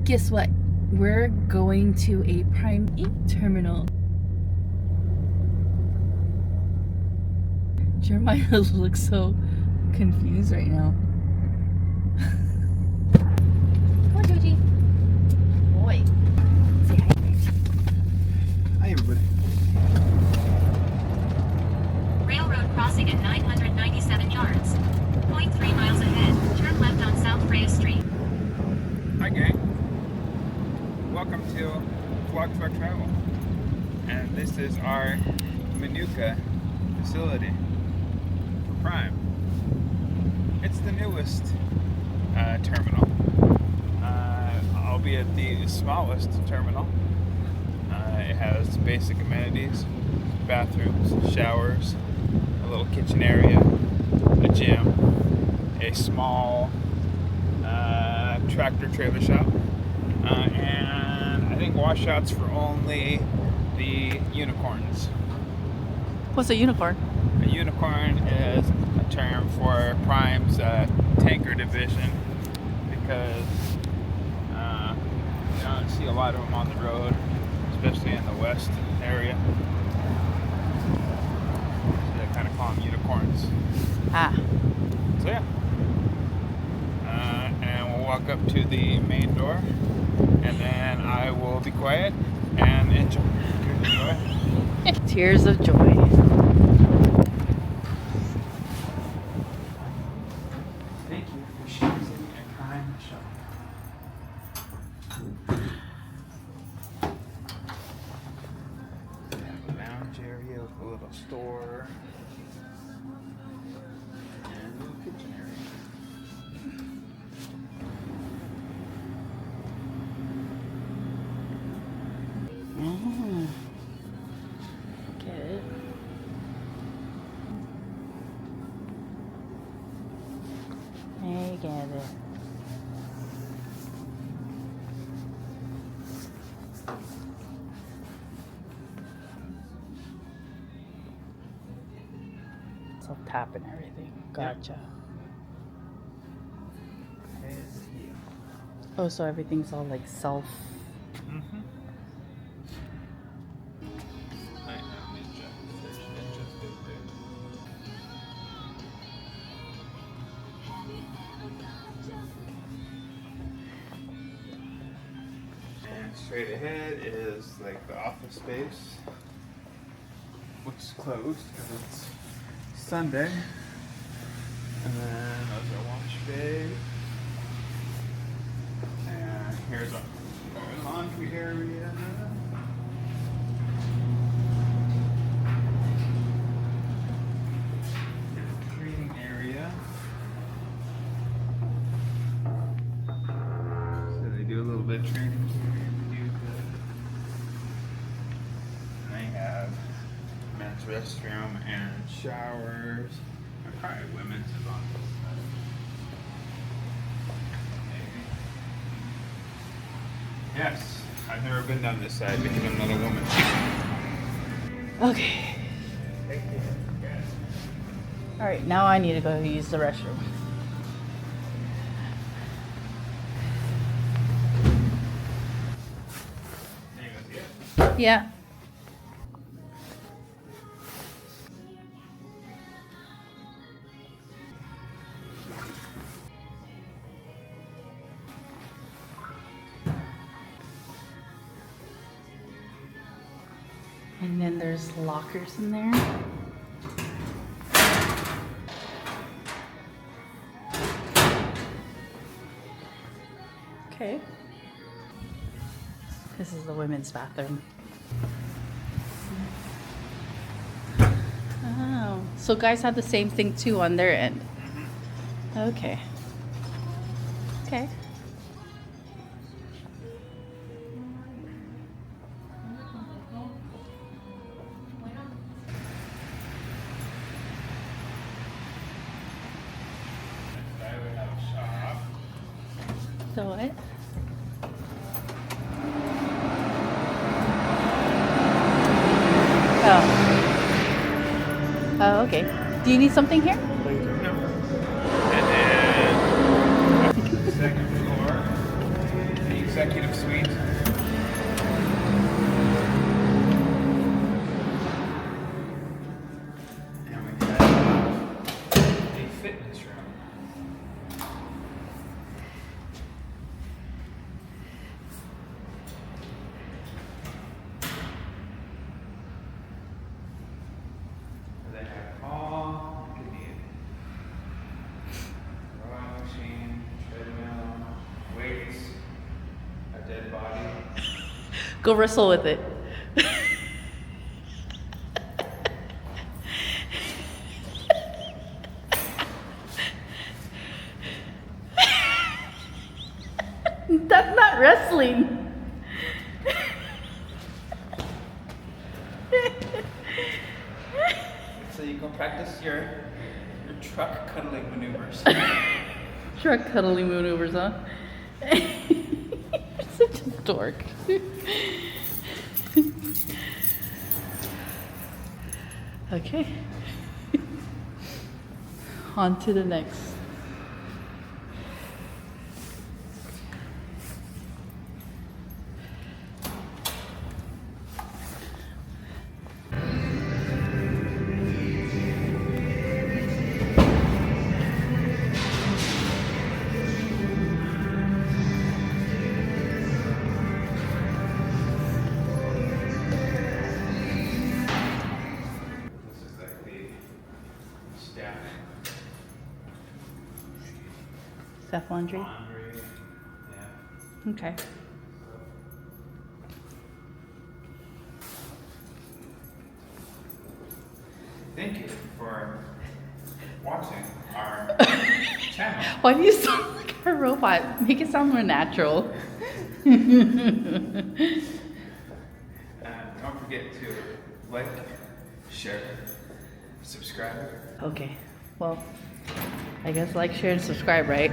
Guess what? We're going to a Prime terminal. Jeremiah looks so confused right now. Come on, Joji. Boy. Say hi. Hi, everybody. Railroad crossing at 997 yards. 0.3 miles ahead. Turn left on South Reyes Street. Hi, gang. Welcome to Vlog Truck Travel. And this is our Minooka facility for Prime. It's the newest terminal, albeit the smallest terminal. It has basic amenities, bathrooms, showers, a little kitchen area, a gym, a small tractor trailer shop, and I think washouts for only the unicorns. What's a unicorn? A unicorn is a term for Prime's tanker division because you don't see a lot of them on the road, especially in the west area. So they kind of call them unicorns. Ah. So yeah. And we'll walk up to the main door, and then I will be quiet and enjoy. Tears of joy. Thank you for choosing a Prime shop. We have a lounge area with a little store and a little kitchen area. Oh. Get it. I get it. Self-tap and everything. Gotcha. Oh, so everything's all like self. Mm-hmm. And straight ahead is like the office space, which is closed because it's Sunday. And then there's our wash bay. And here's our laundry area. Training area. So they do a little bit of training here. And they have men's restroom and showers. And probably women's is on this side. Maybe. Yes, I've never been down this side because I'm not a woman. Okay. Thank you. Yes. All right, now I need to go use the restroom. There you go. Yeah. And then there's lockers in there. Okay. This is the women's bathroom. Oh, so guys have the same thing too on their end. Okay. Okay. I would have a shop. So what? Oh. Oh, okay. Do you need something here? No. And then second floor, king executive suite. And we have a fitness room. They have all you can need. Rowing machine, treadmill, weights, a dead body. Go wrestle with it. That's not wrestling. So you can practice your truck cuddling maneuvers. Truck cuddling maneuvers, huh? You're such a dork. Okay. On to the next. This is like the staff Staff laundry. laundry. Yeah. Okay. Thank you for watching our channel. Why do you sound like a robot? Make it sound more natural. And don't forget to like, share, subscribe. Okay. Well, I guess like, share, and subscribe, right?